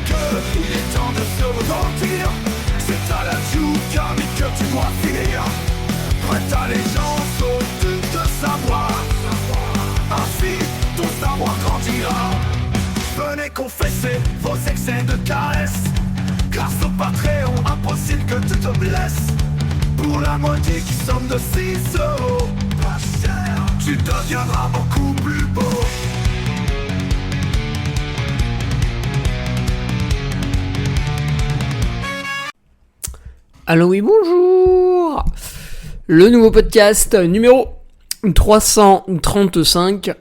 qu'il est temps de se repentir. C'est à la Tchoukami que tu dois finir. Prête allégeance au-dessus de savoir. Ainsi ton savoir grandira. Venez confesser vos excès de caresses, car sur Patreon, impossible que tu te blesses. Pour la modique somme de 6 euros, pas cher, tu deviendras beaucoup plus beau. Allô, oui, bonjour. Le nouveau podcast numéro 335.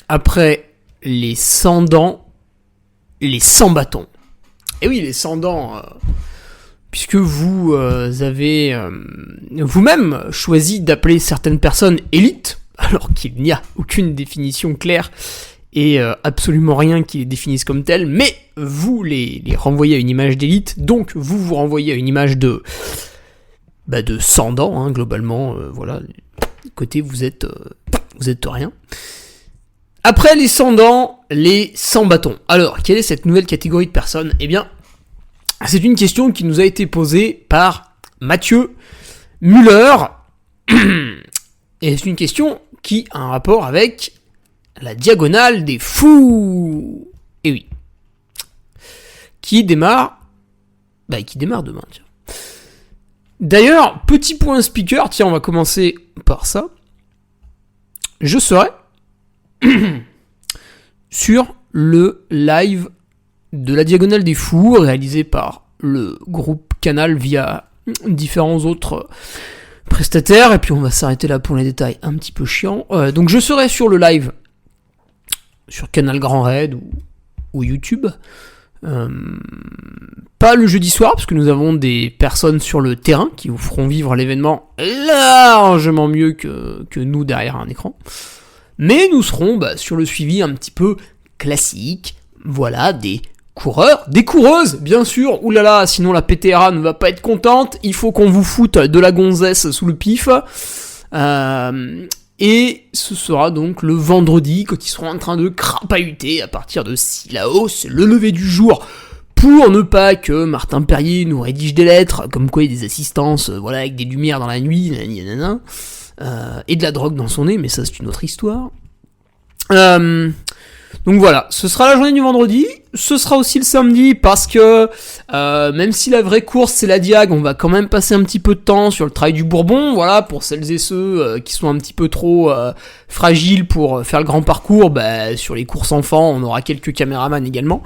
Après les 100 dents, les 100 bâtons. Et oui, les 100 dents, puisque vous avez vous-même choisi d'appeler certaines personnes élites, alors qu'il n'y a aucune définition claire et absolument rien qui les définisse comme telles, mais vous les renvoyez à une image d'élite, donc vous renvoyez à une image de 100 dents, hein, globalement, voilà, côté vous êtes rien. Après les 100 dents, les 100 bâtons. Alors, quelle est cette nouvelle catégorie de personnes ? Eh bien, c'est une question qui nous a été posée par Mathieu Muller. Et c'est une question qui a un rapport avec la diagonale des fous. Et oui. Qui démarre demain, tiens. D'ailleurs, petit point speaker, tiens, on va commencer par ça. Je serai sur le live de la Diagonale des Fous, réalisé par le groupe Canal via différents autres prestataires, et puis on va s'arrêter là pour les détails un petit peu chiants. Donc je serai sur le live sur Canal Grand Raid ou YouTube. Pas le jeudi soir, parce que nous avons des personnes sur le terrain qui vous feront vivre l'événement largement mieux que nous derrière un écran. Mais nous serons sur le suivi un petit peu classique, voilà, des coureurs, des coureuses, bien sûr, oulala, sinon la PTRA ne va pas être contente, il faut qu'on vous foute de la gonzesse sous le pif, et ce sera donc le vendredi, quand ils seront en train de crapahuter à partir de Silao, c'est le lever du jour, pour ne pas que Martin Perrier nous rédige des lettres, comme quoi il y a des assistances, voilà, avec des lumières dans la nuit, nanana, et de la drogue dans son nez, mais ça c'est une autre histoire. Donc voilà, ce sera la journée du vendredi, ce sera aussi le samedi, parce que même si la vraie course c'est la diag, on va quand même passer un petit peu de temps sur le trail du Bourbon, voilà, pour celles et ceux qui sont un petit peu trop fragiles pour faire le grand parcours, sur les courses enfants, on aura quelques caméramans également.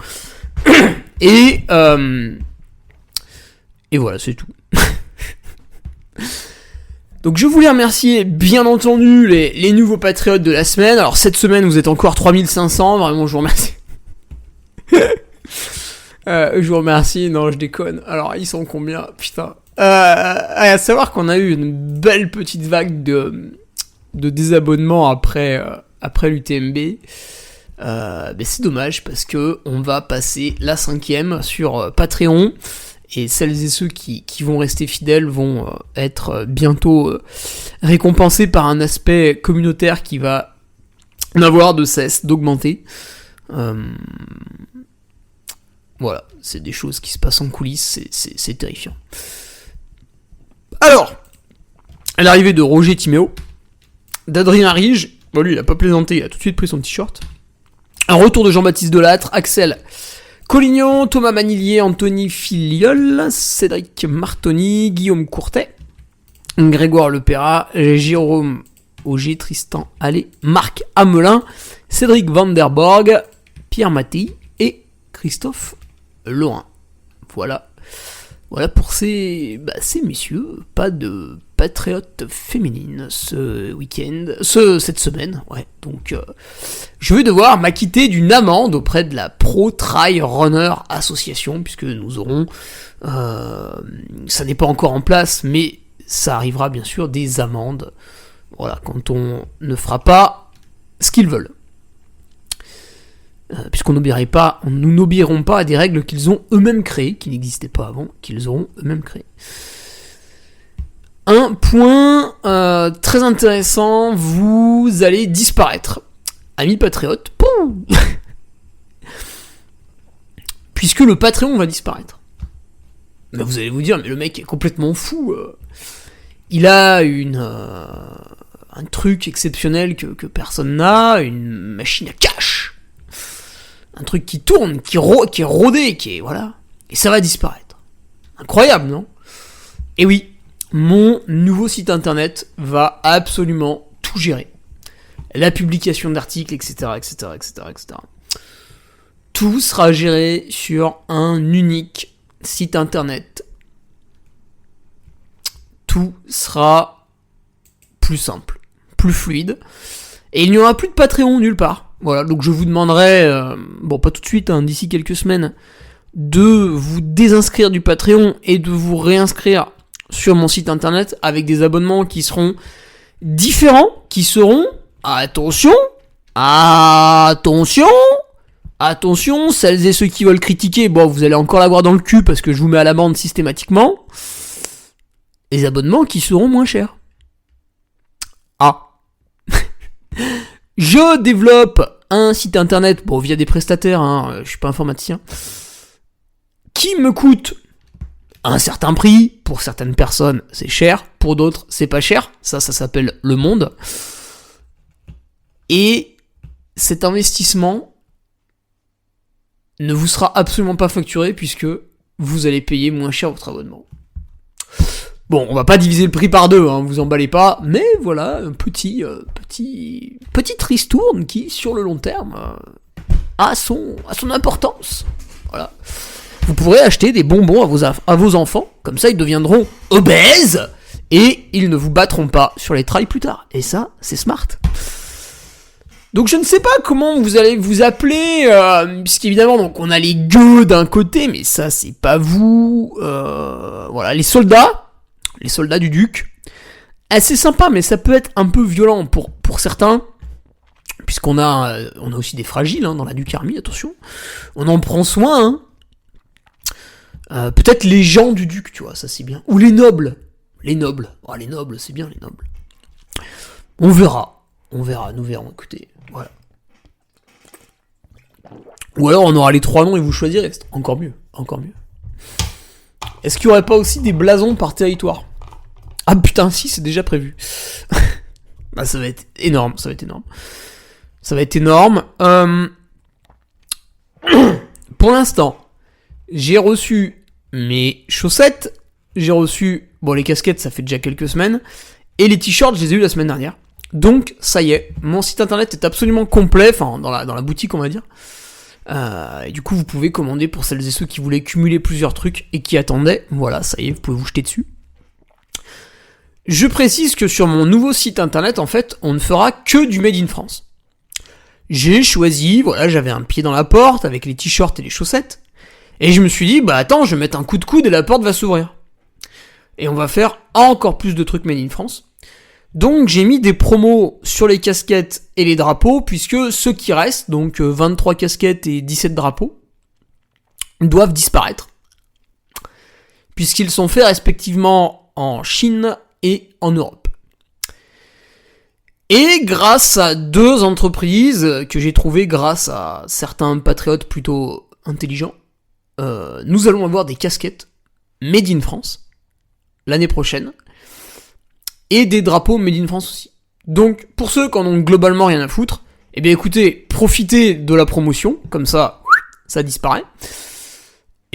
Et voilà, c'est tout. Donc je voulais remercier bien entendu les nouveaux patriotes de la semaine. Alors cette semaine vous êtes encore 3500, vraiment je vous remercie. Je vous remercie, non je déconne. Alors ils sont combien ? Putain. À savoir qu'on a eu une belle petite vague de désabonnements après l'UTMB. C'est dommage parce que on va passer la 5e sur Patreon. Et celles et ceux qui vont rester fidèles vont être bientôt récompensés par un aspect communautaire qui va n'avoir de cesse d'augmenter. Voilà, c'est des choses qui se passent en coulisses, c'est terrifiant. Alors, à l'arrivée de Roger Timéo, d'Adrien Rige, bon lui il a pas plaisanté, il a tout de suite pris son t-shirt. Un retour de Jean-Baptiste Delattre, Axel Collignon, Thomas Manillier, Anthony Filiol, Cédric Martoni, Guillaume Courtet, Grégoire Lepera, Jérôme Auger, Tristan Allais, Marc Hamelin, Cédric Vanderborg, Pierre Mattei et Christophe Laurin. Voilà pour ces messieurs, pas de patriote féminine ce week-end, cette semaine, ouais. Donc, je vais devoir m'acquitter d'une amende auprès de la Pro Trail Runner Association, puisque nous aurons, ça n'est pas encore en place, mais ça arrivera bien sûr des amendes, voilà, quand on ne fera pas ce qu'ils veulent. Puisqu'on nous n'obéirons pas à des règles qu'ils ont eux-mêmes créées, qui n'existaient pas avant, qu'ils auront eux-mêmes créées. Un point très intéressant, vous allez disparaître. Amis patriotes, puisque le Patreon va disparaître. Mais vous allez vous dire, mais le mec est complètement fou. Il a un truc exceptionnel que personne n'a, une machine à cash, un truc qui tourne, qui est rodé, voilà, et ça va disparaître. Incroyable, non? Et oui, mon nouveau site internet va absolument tout gérer. La publication d'articles, etc., etc., etc., etc. Tout sera géré sur un unique site internet. Tout sera plus simple, plus fluide. Et il n'y aura plus de Patreon nulle part. Voilà, donc je vous demanderai, pas tout de suite, d'ici quelques semaines, de vous désinscrire du Patreon et de vous réinscrire sur mon site internet avec des abonnements qui seront différents, qui seront, attention, celles et ceux qui veulent critiquer, vous allez encore l'avoir dans le cul parce que je vous mets à l'amende systématiquement, les abonnements qui seront moins chers. Je développe un site internet, via des prestataires, je suis pas informaticien, qui me coûte un certain prix. Pour certaines personnes, c'est cher, pour d'autres, c'est pas cher. Ça s'appelle le monde. Et cet investissement ne vous sera absolument pas facturé puisque vous allez payer moins cher votre abonnement. Bon, on va pas diviser le prix par deux, vous emballez pas, mais voilà, un petite ristourne qui, sur le long terme, a son importance. Voilà. Vous pourrez acheter des bonbons à vos enfants, comme ça ils deviendront obèses, et ils ne vous battront pas sur les trails plus tard. Et ça, c'est smart. Donc je ne sais pas comment vous allez vous appeler, puisqu'évidemment, donc on a les gueux d'un côté, mais ça c'est pas vous. Voilà, les soldats du duc. Assez sympa, mais ça peut être un peu violent pour certains, puisqu'on a aussi des fragiles dans la Duc Army, attention. On en prend soin, peut-être les gens du duc, tu vois, ça c'est bien. Ou les nobles. Les nobles, c'est bien les nobles. On verra, nous verrons, écoutez, voilà. Ou alors on aura les 3 noms et vous choisirez, c'est encore mieux. Est-ce qu'il y aurait pas aussi des blasons par territoire? Ah putain, si, c'est déjà prévu. Ça va être énorme. Pour l'instant, j'ai reçu mes chaussettes, j'ai reçu, les casquettes, ça fait déjà quelques semaines, et les t-shirts, je les ai eu la semaine dernière. Donc, ça y est, mon site internet est absolument complet, dans la boutique, on va dire. Et du coup, vous pouvez commander pour celles et ceux qui voulaient cumuler plusieurs trucs et qui attendaient. Voilà, ça y est, vous pouvez vous jeter dessus. Je précise que sur mon nouveau site internet, en fait, on ne fera que du Made in France. J'ai choisi, j'avais un pied dans la porte avec les t-shirts et les chaussettes. Et je me suis dit, attends, je vais mettre un coup de coude et la porte va s'ouvrir. Et on va faire encore plus de trucs Made in France. Donc j'ai mis des promos sur les casquettes et les drapeaux, puisque ceux qui restent, donc 23 casquettes et 17 drapeaux, doivent disparaître. Puisqu'ils sont faits respectivement en Chine et en Europe. Et grâce à 2 entreprises que j'ai trouvées grâce à certains patriotes plutôt intelligents, nous allons avoir des casquettes Made in France l'année prochaine et des drapeaux Made in France aussi. Donc pour ceux qui en ont globalement rien à foutre, écoutez, profitez de la promotion, comme ça disparaît.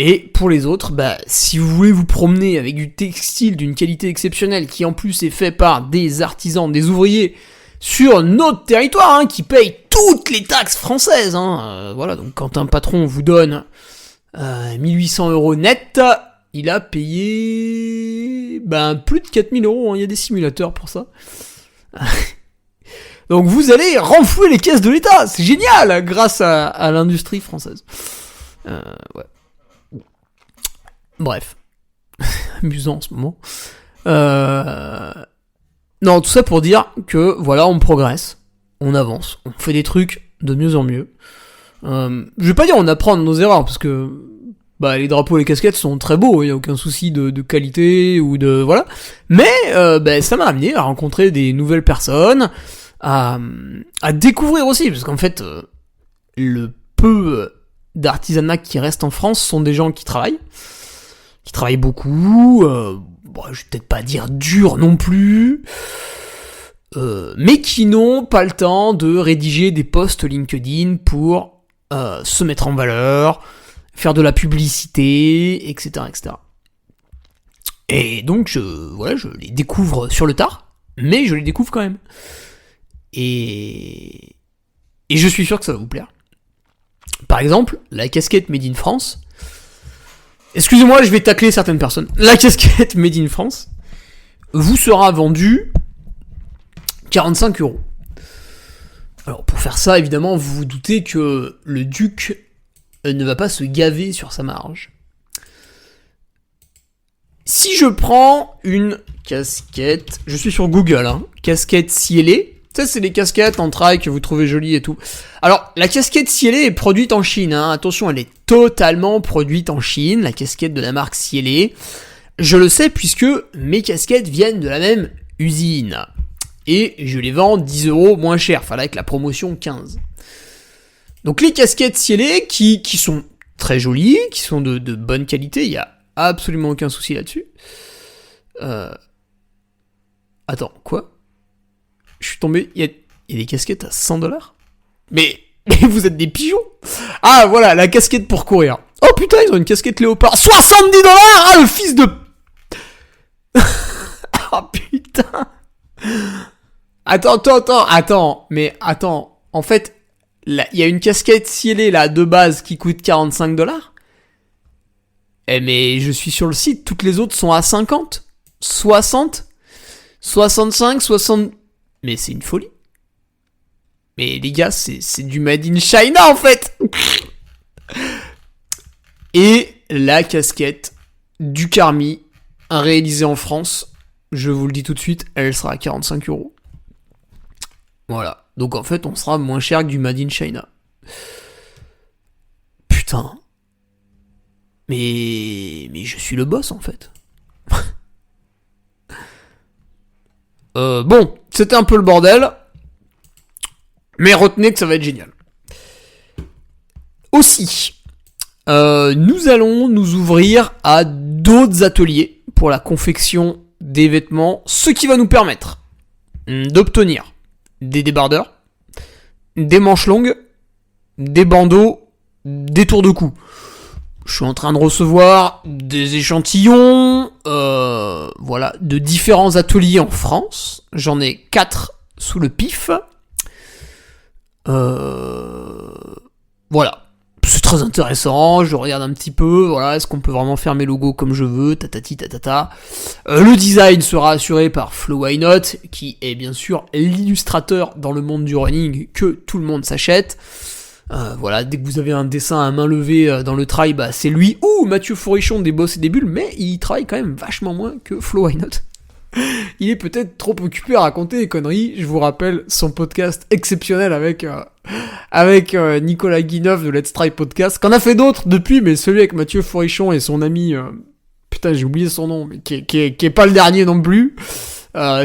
Et pour les autres, si vous voulez vous promener avec du textile d'une qualité exceptionnelle, qui en plus est fait par des artisans, des ouvriers, sur notre territoire, qui payent toutes les taxes françaises, voilà, donc quand un patron vous donne 1800 € net, il a payé plus de 4000 €, il y a des simulateurs pour ça. Donc vous allez renflouer les caisses de l'État, c'est génial, grâce à l'industrie française. Ouais. Bref. Amusant en ce moment. Non, tout ça pour dire que, on progresse, on avance, on fait des trucs de mieux en mieux. Je vais pas dire on apprend de nos erreurs, parce que les drapeaux et les casquettes sont très beaux, il y a aucun souci de qualité ou de... Voilà. Mais ça m'a amené à rencontrer des nouvelles personnes, à découvrir aussi, parce qu'en fait, le peu d'artisanat qui restent en France sont des gens qui travaillent beaucoup, je vais peut-être pas dire dur non plus, mais qui n'ont pas le temps de rédiger des posts LinkedIn pour se mettre en valeur, faire de la publicité, etc., etc. Et donc, je les découvre sur le tard, mais je les découvre quand même. Et je suis sûr que ça va vous plaire. Par exemple, la casquette Made in France. Excusez-moi, je vais tacler certaines personnes. La casquette Made in France vous sera vendue 45 €. Alors, pour faire ça, évidemment, vous vous doutez que le duc ne va pas se gaver sur sa marge. Si je prends une casquette, je suis sur Google, casquette cielée. Ça, c'est des casquettes en trail que vous trouvez jolies et tout. Alors, la casquette cielée est produite en Chine, Attention, elle est totalement produite en Chine, la casquette de la marque Cielée. Je le sais puisque mes casquettes viennent de la même usine. Et je les vends 10 € moins cher, enfin là, avec la promotion 15. Donc les casquettes Cielée qui sont très jolies, qui sont de bonne qualité, il y a absolument aucun souci là-dessus. Attends, quoi ? Je suis tombé, il y a des casquettes à 100 $. Mais vous êtes des pigeons. Ah, voilà, la casquette pour courir. Oh putain, ils ont une casquette léopard. 70 $. Ah, le fils de... Oh putain. Attends. Mais attends. En fait, il y a une casquette cielée, là, de base, qui coûte 45 $. Mais je suis sur le site, toutes les autres sont à 50, 60, 65, 60... Mais c'est une folie. Mais les gars, c'est du Made in China en fait. Et la casquette du Carmi, réalisée en France, je vous le dis tout de suite, elle sera à 45 €. Voilà. Donc en fait, on sera moins cher que du Made in China. Putain. Mais je suis le boss en fait. Bon, c'était un peu le bordel, mais retenez que ça va être génial. Aussi, nous allons nous ouvrir à d'autres ateliers pour la confection des vêtements, ce qui va nous permettre d'obtenir des débardeurs, des manches longues, des bandeaux, des tours de cou. Je suis en train de recevoir des échantillons, de différents ateliers en France. J'en ai 4 sous le pif. Voilà. C'est très intéressant, je regarde un petit peu, est-ce qu'on peut vraiment faire mes logos comme je veux, tatati tatata. Le design sera assuré par Flo Why Not, qui est bien sûr l'illustrateur dans le monde du running que tout le monde s'achète. Dès que vous avez un dessin à main levée dans le trail, c'est lui ou Mathieu Fourrichon des Boss et des Bulles, mais il travaille quand même vachement moins que Flo Why Not. Il est peut-être trop occupé à raconter des conneries. Je vous rappelle son podcast exceptionnel avec Nicolas Guineuf de Let's Try Podcast, qu'on a fait d'autres depuis, mais celui avec Mathieu Fourrichon et son ami, j'ai oublié son nom, mais qui est pas le dernier non plus,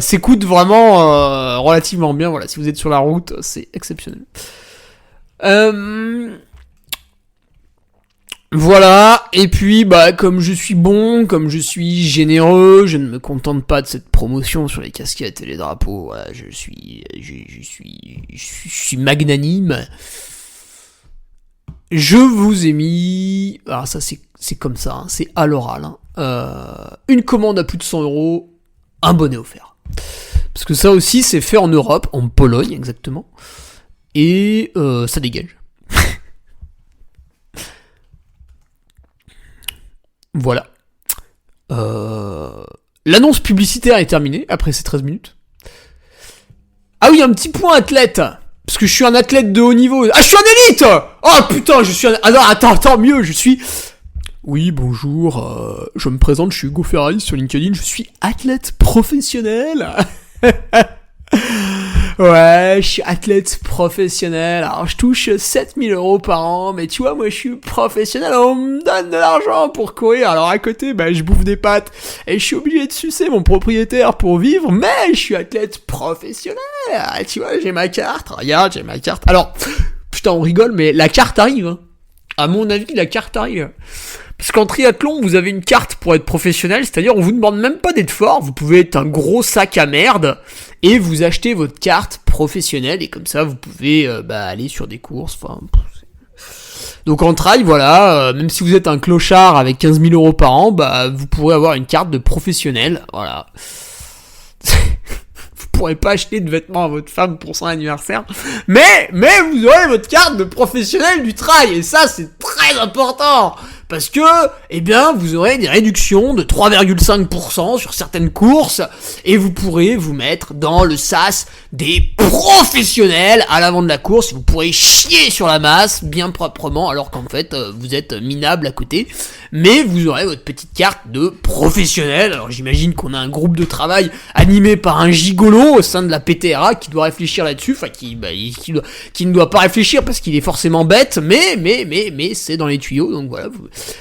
s'écoute vraiment relativement bien. Voilà, si vous êtes sur la route, c'est exceptionnel. Voilà, et puis comme je suis bon, comme je suis généreux, je ne me contente pas de cette promotion sur les casquettes et les drapeaux. Voilà, je suis magnanime. Je vous ai mis, alors ça c'est comme ça, c'est à l'oral, une commande à plus de 100 €, un bonnet offert. Parce que ça aussi c'est fait en Europe, en Pologne exactement, et ça dégage. Voilà. L'annonce publicitaire est terminée après ces 13 minutes. Ah oui, un petit point athlète. Parce que je suis un athlète de haut niveau. Ah, je suis un élite. Oh putain, je suis un... Ah non, attends, mieux, je suis... Oui, bonjour, je me présente, je suis Hugo Ferrari sur LinkedIn, je suis athlète professionnel. Ouais, je suis athlète professionnel, alors je touche 7000 € par an, mais tu vois, moi je suis professionnel, on me donne de l'argent pour courir, alors à côté, je bouffe des pâtes, et je suis obligé de sucer mon propriétaire pour vivre, mais je suis athlète professionnel, tu vois, j'ai ma carte, regarde, j'ai ma carte. Alors, putain, on rigole, mais la carte arrive, À mon avis, la carte arrive. Parce qu'en triathlon, vous avez une carte pour être professionnel, c'est-à-dire on vous demande même pas d'être fort, vous pouvez être un gros sac à merde et vous achetez votre carte professionnelle et comme ça vous pouvez aller sur des courses. Donc en trail, voilà, même si vous êtes un clochard avec 15 000 euros par an, vous pourrez avoir une carte de professionnel, voilà. Vous pourrez pas acheter de vêtements à votre femme pour son anniversaire, mais vous aurez votre carte de professionnel du trail et ça c'est très important. Parce que, vous aurez des réductions de 3,5% sur certaines courses et vous pourrez vous mettre dans le sas des professionnels à l'avant de la course. Vous pourrez chier sur la masse bien proprement alors qu'en fait vous êtes minable à côté. Mais vous aurez votre petite carte de professionnel. Alors j'imagine qu'on a un groupe de travail animé par un gigolo au sein de la PTRA qui doit réfléchir là-dessus. Enfin qui ne doit pas réfléchir parce qu'il est forcément bête. Mais c'est dans les tuyaux. Donc voilà.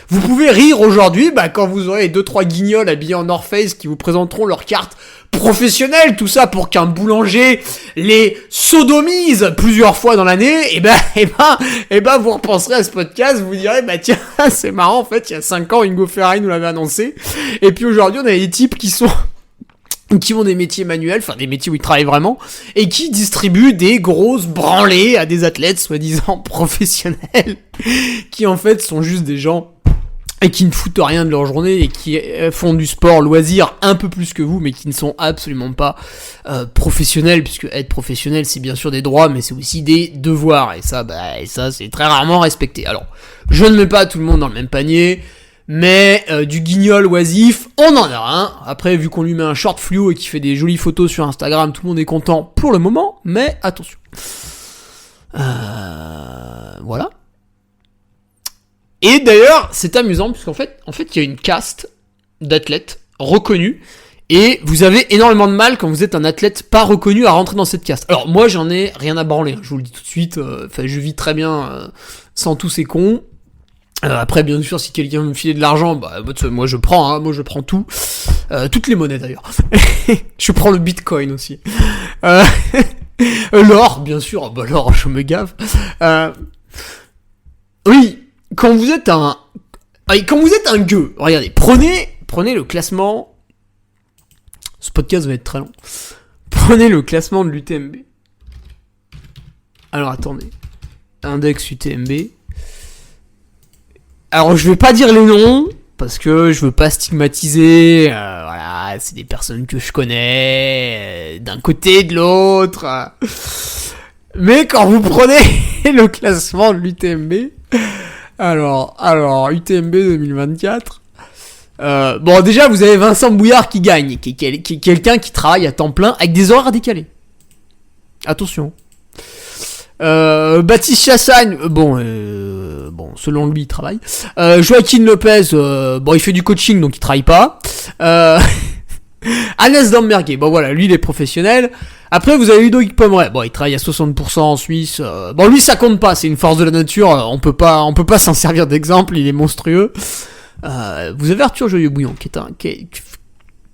Vous pouvez rire aujourd'hui quand vous aurez 2-3 guignols habillés en North Face qui vous présenteront leur carte professionnelle, tout ça pour qu'un boulanger les sodomise plusieurs fois dans l'année, vous repenserez à ce podcast, vous direz, tiens, c'est marrant, en fait, il y a 5 ans, Ingo Ferrari nous l'avait annoncé, et puis aujourd'hui, on a des types qui ont des métiers manuels, enfin des métiers où ils travaillent vraiment, et qui distribuent des grosses branlées à des athlètes soi-disant professionnels, qui en fait sont juste des gens et qui ne foutent rien de leur journée et qui font du sport loisir un peu plus que vous, mais qui ne sont absolument pas professionnels, puisque être professionnel c'est bien sûr des droits, mais c'est aussi des devoirs, et ça c'est très rarement respecté. Alors, je ne mets pas tout le monde dans le même panier, mais du guignol oisif, on en a un. Après, vu qu'on lui met un short fluo et qu'il fait des jolies photos sur Instagram, tout le monde est content pour le moment, mais attention. Voilà. Et d'ailleurs, c'est amusant, puisqu'en fait, il y a une caste d'athlètes reconnus, et vous avez énormément de mal quand vous êtes un athlète pas reconnu à rentrer dans cette caste. Alors moi, j'en ai rien à branler, je vous le dis tout de suite, je vis très bien sans tous ces cons. Après, bien sûr, si quelqu'un me filait de l'argent, moi je prends, moi je prends tout, toutes les monnaies d'ailleurs. Je prends le Bitcoin aussi. L'or, bien sûr, l'or, je me gave. Oui. Quand vous êtes un gueux, regardez, prenez le classement. Ce podcast va être très long. Prenez le classement de l'UTMB. Alors attendez, index UTMB. Alors je vais pas dire les noms parce que je veux pas stigmatiser. Voilà, c'est des personnes que je connais d'un côté et de l'autre. Mais quand vous prenez le classement de l'UTMB. Alors, UTMB 2024. Déjà, vous avez Vincent Bouillard qui gagne, qui est quelqu'un qui travaille à temps plein avec des horaires décalés. Attention. Baptiste Chassagne, selon lui, il travaille. Joaquin Lopez, il fait du coaching, donc il travaille pas. Anas Dambergué, lui, il est professionnel. Après, vous avez Ludovic Pomeray. Il travaille à 60% en Suisse. Lui, ça compte pas. C'est une force de la nature. On peut pas s'en servir d'exemple. Il est monstrueux. Vous avez Arthur Joyeux-Bouillon, qui est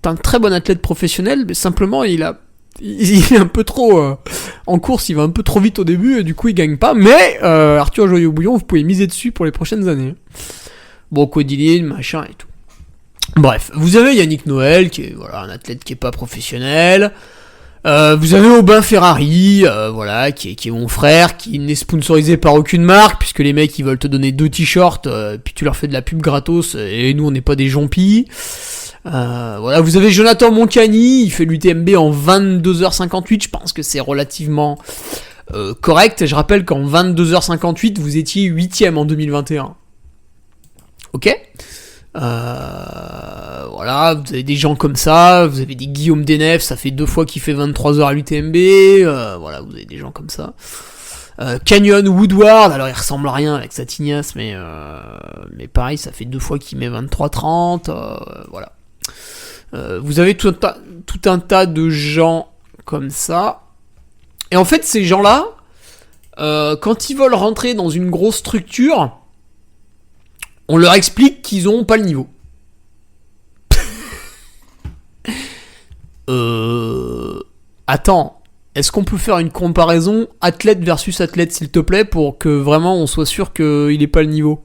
un très bon athlète professionnel, mais simplement, il est un peu trop, en course, il va un peu trop vite au début, et du coup, il gagne pas. Mais, Arthur Joyeux-Bouillon, vous pouvez miser dessus pour les prochaines années. Codilline, machin et tout. Bref. Vous avez Yannick Noël, qui est, un athlète qui est pas professionnel. Vous avez Aubin Ferrari, qui est mon frère, qui n'est sponsorisé par aucune marque, puisque les mecs ils veulent te donner 2 t-shirts, puis tu leur fais de la pub gratos, et nous on n'est pas des jompis. Vous avez Jonathan Moncani, il fait l'UTMB en 22h58, je pense que c'est relativement correct. Je rappelle qu'en 22h58, vous étiez 8ème en 2021. Ok ? Vous avez des gens comme ça, vous avez des Guillaume Denef, ça fait 2 fois qu'il fait 23h à l'UTMB, vous avez des gens comme ça. Canyon Woodward, alors il ressemble à rien avec sa tignasse, mais pareil, ça fait 2 fois qu'il met 23-30, vous avez tout un tas de gens comme ça, et en fait ces gens-là, quand ils veulent rentrer dans une grosse structure, on leur explique qu'ils ont pas le niveau. Attends, est-ce qu'on peut faire une comparaison athlète versus athlète, s'il te plaît, pour que vraiment on soit sûr qu'il ait pas le niveau?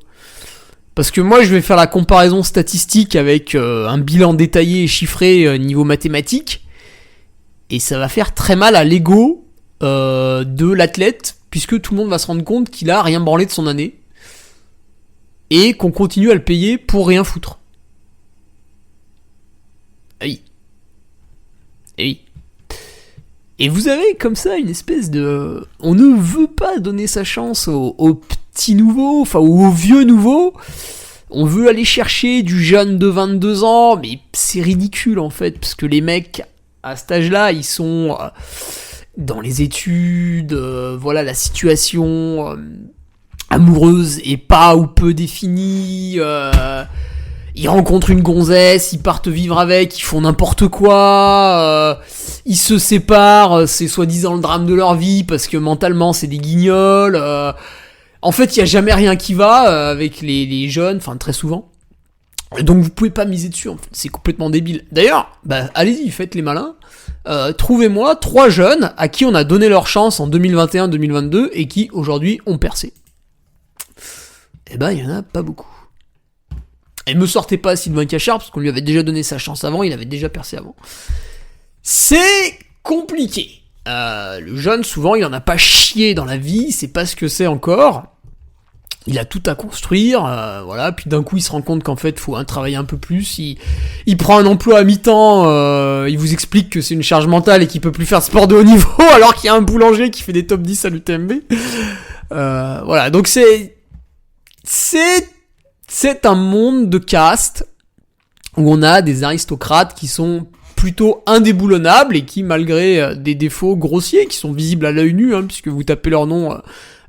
Parce que moi, je vais faire la comparaison statistique avec un bilan détaillé et chiffré niveau mathématique, et ça va faire très mal à l'ego de l'athlète, puisque tout le monde va se rendre compte qu'il a rien branlé de son année, et qu'on continue à le payer pour rien foutre. Ah oui. Et oui. Et vous avez comme ça une espèce de... On ne veut pas donner sa chance aux petits nouveaux, enfin aux vieux nouveaux. On veut aller chercher du jeune de 22 ans, mais c'est ridicule en fait, parce que les mecs, à cet âge-là, ils sont dans les études, voilà, la situation amoureuse est pas ou peu définie, ils rencontrent une gonzesse, ils partent vivre avec, ils font n'importe quoi, ils se séparent, c'est soi-disant le drame de leur vie parce que mentalement c'est des guignols. En fait, il y a jamais rien qui va avec les jeunes, enfin très souvent. Donc vous pouvez pas miser dessus, en fait. C'est complètement débile. D'ailleurs, allez-y, faites les malins. Trouvez-moi 3 jeunes à qui on a donné leur chance en 2021-2022 et qui aujourd'hui ont percé. Eh il y en a pas beaucoup. Et me sortez pas Sylvain Cachard, parce qu'on lui avait déjà donné sa chance avant, il avait déjà percé avant. C'est compliqué. Le jeune, souvent, il en a pas chié dans la vie, il sait pas ce que c'est encore. Il a tout à construire, voilà, puis d'un coup il se rend compte qu'en fait, faut travailler un peu plus, il prend un emploi à mi-temps, il vous explique que c'est une charge mentale et qu'il peut plus faire de sport de haut niveau, alors qu'il y a un boulanger qui fait des top 10 à l'UTMB. Voilà, donc c'est un monde de caste où on a des aristocrates qui sont plutôt indéboulonnables et qui, malgré des défauts grossiers qui sont visibles à l'œil nu, puisque vous tapez leur nom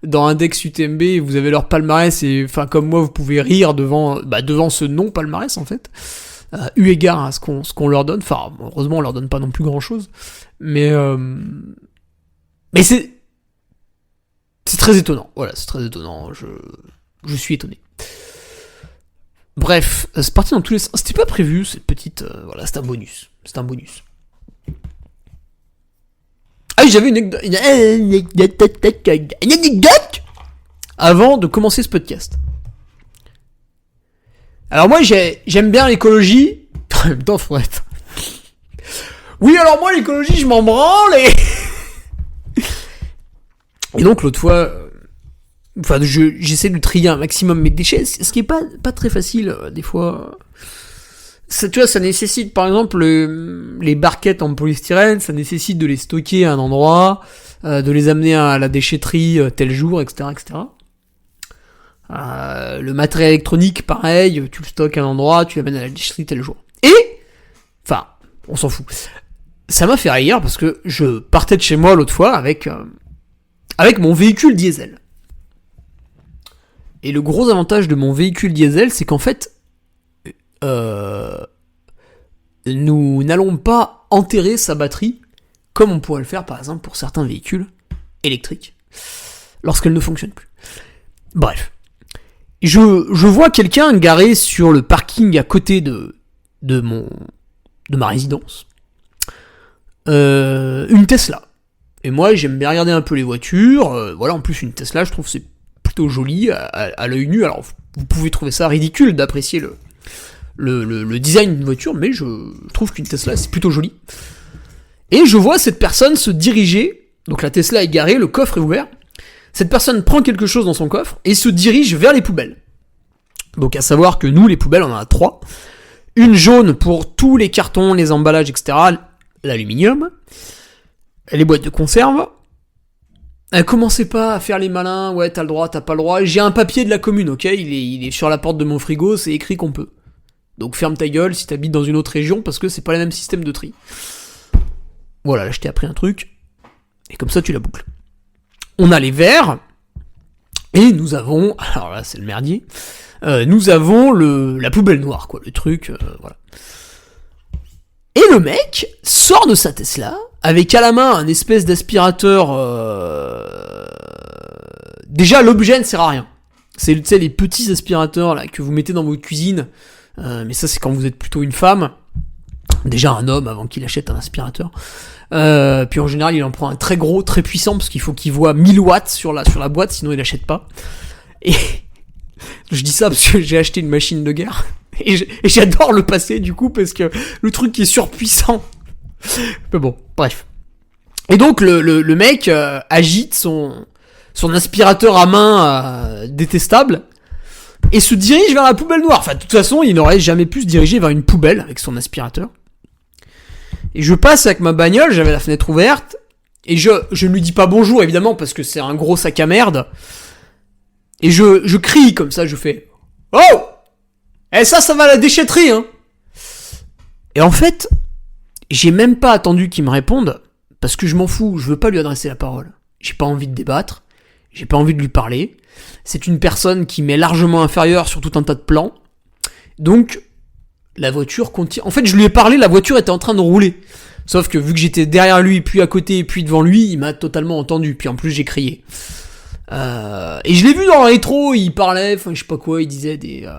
dans Index UTMB, vous avez leur palmarès et, enfin, comme moi, vous pouvez rire devant ce non palmarès en fait, eu égard à ce qu'on leur donne. Enfin, heureusement, on leur donne pas non plus grand chose, mais c'est très étonnant. Voilà, c'est très étonnant. Je suis étonné. Bref, c'est parti dans tous les sens. C'était pas prévu, cette petite... voilà, c'est un bonus. C'est un bonus. Ah oui, j'avais une anecdote avant de commencer ce podcast. Alors moi, j'aime bien l'écologie. En même temps, faut être... Oui, alors moi, l'écologie, je m'en branle et donc, l'autre fois... Enfin, j'essaie de trier un maximum mes déchets, ce qui est pas très facile, des fois. Ça, tu vois, ça nécessite, par exemple, les barquettes en polystyrène, ça nécessite de les stocker à un endroit, de les amener à la déchetterie tel jour, etc., etc. Le matériel électronique, pareil, tu le stockes à un endroit, tu l'amènes à la déchetterie tel jour. Et, enfin, on s'en fout. Ça m'a fait rire parce que je partais de chez moi l'autre fois avec mon véhicule diesel. Et le gros avantage de mon véhicule diesel, c'est qu'en fait, nous n'allons pas enterrer sa batterie comme on pourrait le faire par exemple pour certains véhicules électriques lorsqu'elle ne fonctionne plus. Bref, je vois quelqu'un garé sur le parking à côté de ma résidence, une Tesla. Et moi, j'aime bien regarder un peu les voitures. Voilà, en plus une Tesla, je trouve que c'est plutôt joli à l'œil nu. Alors vous pouvez trouver ça ridicule d'apprécier le design d'une voiture, mais je trouve qu'une Tesla c'est plutôt joli. Et je vois cette personne se diriger, donc la Tesla est garée, le coffre est ouvert, cette personne prend quelque chose dans son coffre et se dirige vers les poubelles. Donc à savoir que nous, les poubelles, on en a 3. Une jaune pour tous les cartons, les emballages, etc. L'aluminium, les boîtes de conserve. Commencez pas à faire les malins, ouais t'as le droit, t'as pas le droit. J'ai un papier de la commune, ok, il est sur la porte de mon frigo, c'est écrit qu'on peut. Donc ferme ta gueule si t'habites dans une autre région, parce que c'est pas le même système de tri. Voilà, là je t'ai appris un truc, et comme ça tu la boucles. On a les verres, et nous avons, alors là c'est le merdier, nous avons la poubelle noire, quoi, le truc, voilà. Et le mec sort de sa Tesla, avec à la main un espèce d'aspirateur... Déjà, l'objet ne sert à rien. C'est, tu sais, les petits aspirateurs là que vous mettez dans votre cuisine, mais ça c'est quand vous êtes plutôt une femme. Déjà un homme avant qu'il achète un aspirateur. Puis en général, il en prend un très gros, très puissant, parce qu'il faut qu'il voit 1000 watts sur la boîte, sinon il achète pas. Et je dis ça parce que j'ai acheté une machine de guerre. Et j'adore le passer, du coup, parce que le truc est surpuissant. Mais bon, bref. Et donc, le mec agite son aspirateur à main détestable et se dirige vers la poubelle noire. Enfin, de toute façon, il n'aurait jamais pu se diriger vers une poubelle avec son aspirateur. Et je passe avec ma bagnole, j'avais la fenêtre ouverte, et je ne lui dis pas bonjour, évidemment, parce que c'est un gros sac à merde. Et je crie comme ça, je fais « Oh ! Eh, ça va à la déchetterie, hein !» Et en fait, j'ai même pas attendu qu'il me réponde, parce que je m'en fous, je veux pas lui adresser la parole. J'ai pas envie de débattre, j'ai pas envie de lui parler. C'est une personne qui m'est largement inférieure sur tout un tas de plans. Donc, la voiture continue. En fait, je lui ai parlé, la voiture était en train de rouler. Sauf que vu que j'étais derrière lui, puis à côté, puis devant lui, il m'a totalement entendu. Puis en plus, j'ai crié. Et je l'ai vu dans le rétro, il parlait, enfin je sais pas quoi, il disait des...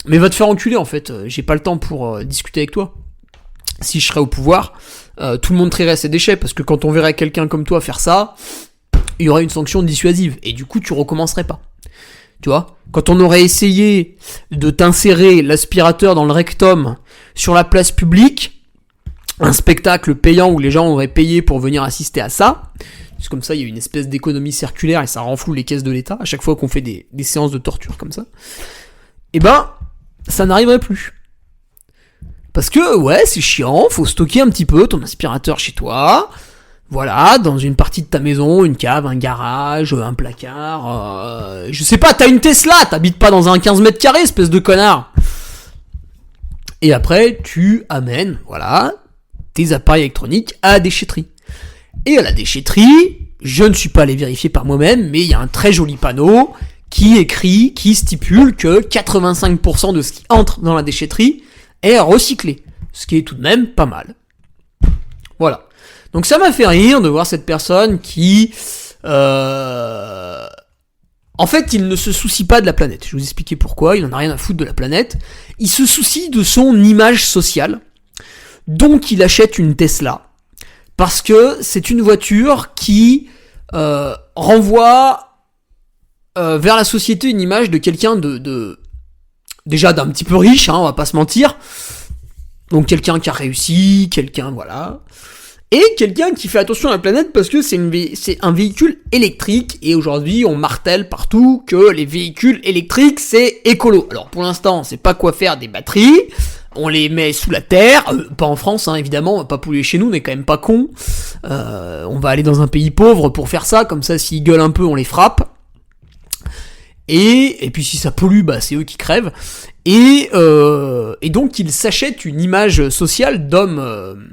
Mais va te faire enculer en fait, j'ai pas le temps pour discuter avec toi. Si je serais au pouvoir, tout le monde trierait ses déchets, parce que quand on verrait quelqu'un comme toi faire ça, il y aurait une sanction dissuasive, et du coup tu recommencerais pas. Tu vois, quand on aurait essayé de t'insérer l'aspirateur dans le rectum sur la place publique, un spectacle payant où les gens auraient payé pour venir assister à ça, c'est comme ça il y a une espèce d'économie circulaire et ça renfloue les caisses de l'État à chaque fois qu'on fait des séances de torture comme ça, et ben ça n'arriverait plus. Parce que ouais, c'est chiant, faut stocker un petit peu ton aspirateur chez toi. Voilà, dans une partie de ta maison, une cave, un garage, un placard, je sais pas, t'as une Tesla, t'habites pas dans un 15 mètres carrés, espèce de connard. Et après, tu amènes, voilà, tes appareils électroniques à la déchetterie. Et à la déchetterie, je ne suis pas allé vérifier par moi-même, mais il y a un très joli panneau qui stipule que 85% de ce qui entre dans la déchetterie est recyclé. Ce qui est tout de même pas mal. Voilà. Donc ça m'a fait rire de voir cette personne qui... En fait, il ne se soucie pas de la planète. Je vais vous expliquer pourquoi. Il en a rien à foutre de la planète. Il se soucie de son image sociale. Donc il achète une Tesla. Parce que c'est une voiture qui renvoie vers la société une image de quelqu'un déjà d'un petit peu riche, hein, on va pas se mentir. Donc quelqu'un qui a réussi, quelqu'un, voilà... Et quelqu'un qui fait attention à la planète parce que c'est un véhicule électrique. Et aujourd'hui, on martèle partout que les véhicules électriques, c'est écolo. Alors pour l'instant, on sait pas quoi faire des batteries. On les met sous la terre. Pas en France, hein, évidemment. On va pas polluer chez nous, on est quand même pas cons. On va aller dans un pays pauvre pour faire ça. Comme ça, s'ils gueulent un peu, on les frappe. Et puis si ça pollue, bah c'est eux qui crèvent. Et donc, ils s'achètent une image sociale d'homme...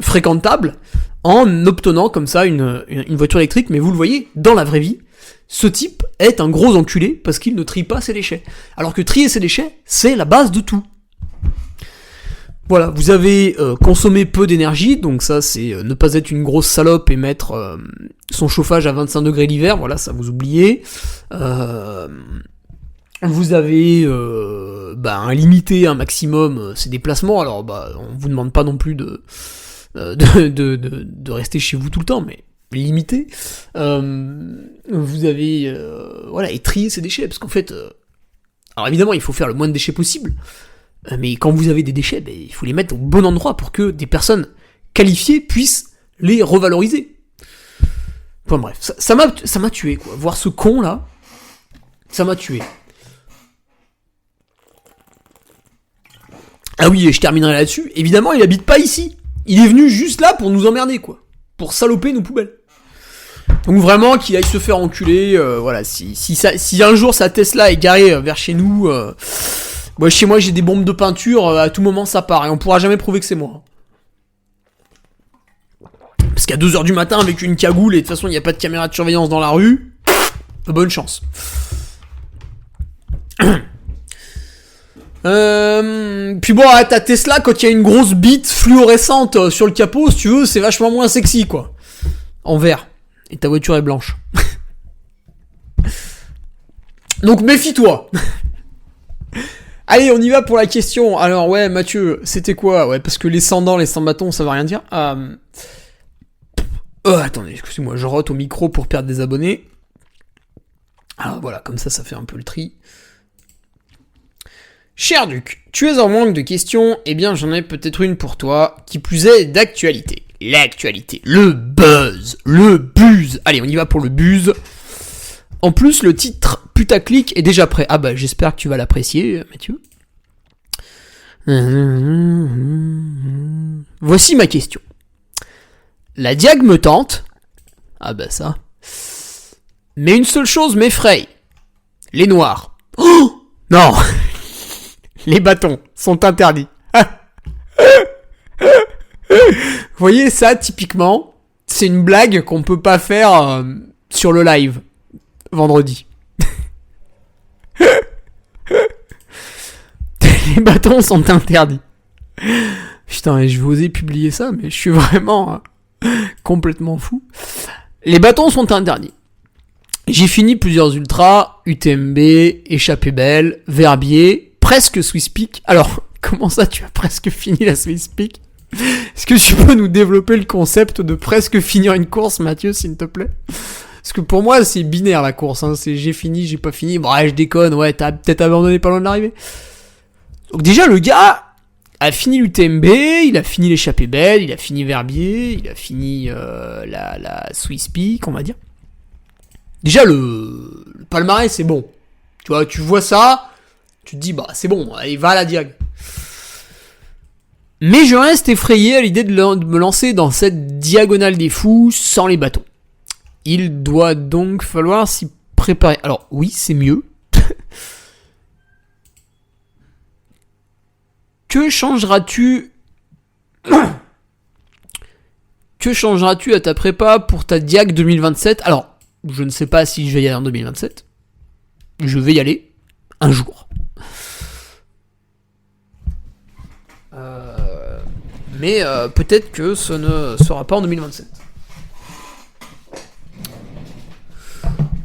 fréquentable en obtenant comme ça une voiture électrique. Mais vous le voyez, dans la vraie vie, ce type est un gros enculé parce qu'il ne trie pas ses déchets. Alors que trier ses déchets, c'est la base de tout. Voilà, vous avez consommé peu d'énergie, donc ça c'est ne pas être une grosse salope et mettre son chauffage à 25 degrés l'hiver, voilà, ça vous oubliez. Vous avez un limité, un maximum ses déplacements, alors on vous demande pas non plus de rester chez vous tout le temps, mais limité. Vous avez et trier ces déchets, parce qu'en fait, alors évidemment il faut faire le moins de déchets possible, mais quand vous avez des déchets, il faut les mettre au bon endroit pour que des personnes qualifiées puissent les revaloriser. Enfin bref, ça m'a tué quoi, voir ce con là, ça m'a tué. Ah oui, et je terminerai là-dessus, évidemment il habite pas ici. Il est venu juste là pour nous emmerder, quoi. Pour saloper nos poubelles. Donc vraiment, qu'il aille se faire enculer, voilà, si un jour sa Tesla est garée vers chez nous, chez moi j'ai des bombes de peinture, à tout moment ça part, et on pourra jamais prouver que c'est moi. Parce qu'à 2h du matin, avec une cagoule, et de toute façon il n'y a pas de caméra de surveillance dans la rue, bonne chance. Puis bon, ta Tesla, quand il y a une grosse bite fluorescente sur le capot, si tu veux, c'est vachement moins sexy, quoi. En vert. Et ta voiture est blanche. Donc méfie-toi. Allez, on y va pour la question. Alors, ouais, Mathieu, c'était quoi? Ouais, parce que les 100 dents, les 100 bâtons, ça va rien dire. Attendez, excusez-moi, je rote au micro pour perdre des abonnés. Alors voilà, comme ça fait un peu le tri. Cher Duc, tu es en manque de questions, eh bien j'en ai peut-être une pour toi, qui plus est d'actualité. L'actualité, le buzz. Allez, on y va pour le buzz. En plus, le titre putaclic est déjà prêt. Ah bah j'espère que tu vas l'apprécier, Mathieu. Voici ma question. La diag me tente. Ah bah ça. Mais une seule chose m'effraie. Les noirs. Oh non. Les bâtons sont interdits. Vous voyez ça, typiquement, c'est une blague qu'on peut pas faire sur le live vendredi. Les bâtons sont interdits. Putain, je vais oser publier ça, mais je suis vraiment complètement fou. Les bâtons sont interdits. J'ai fini plusieurs ultras, UTMB, échappée belle, Verbier, presque Swiss Peak. Alors, comment ça, tu as presque fini la Swiss Peak? Est-ce que tu peux nous développer le concept de presque finir une course, Mathieu, s'il te plaît? Parce que pour moi, c'est binaire la course, hein. C'est j'ai fini, j'ai pas fini. Bon, je déconne, ouais, t'as peut-être abandonné pas loin de l'arrivée. Donc déjà, le gars a fini l'UTMB, il a fini l'échappée belle, il a fini Verbier, il a fini la Swiss Peak, on va dire. Déjà, le palmarès, c'est bon. Tu vois, tu vois ça, tu te dis, bah, c'est bon, allez, va à la diag. Mais je reste effrayé à l'idée de me lancer dans cette diagonale des fous sans les bâtons. Il doit donc falloir s'y préparer. Alors, oui, c'est mieux. Que changeras-tu à ta prépa pour ta diag 2027 ? Alors, je ne sais pas si je vais y aller en 2027. Je vais y aller un jour. Mais peut-être que ce ne sera pas en 2027.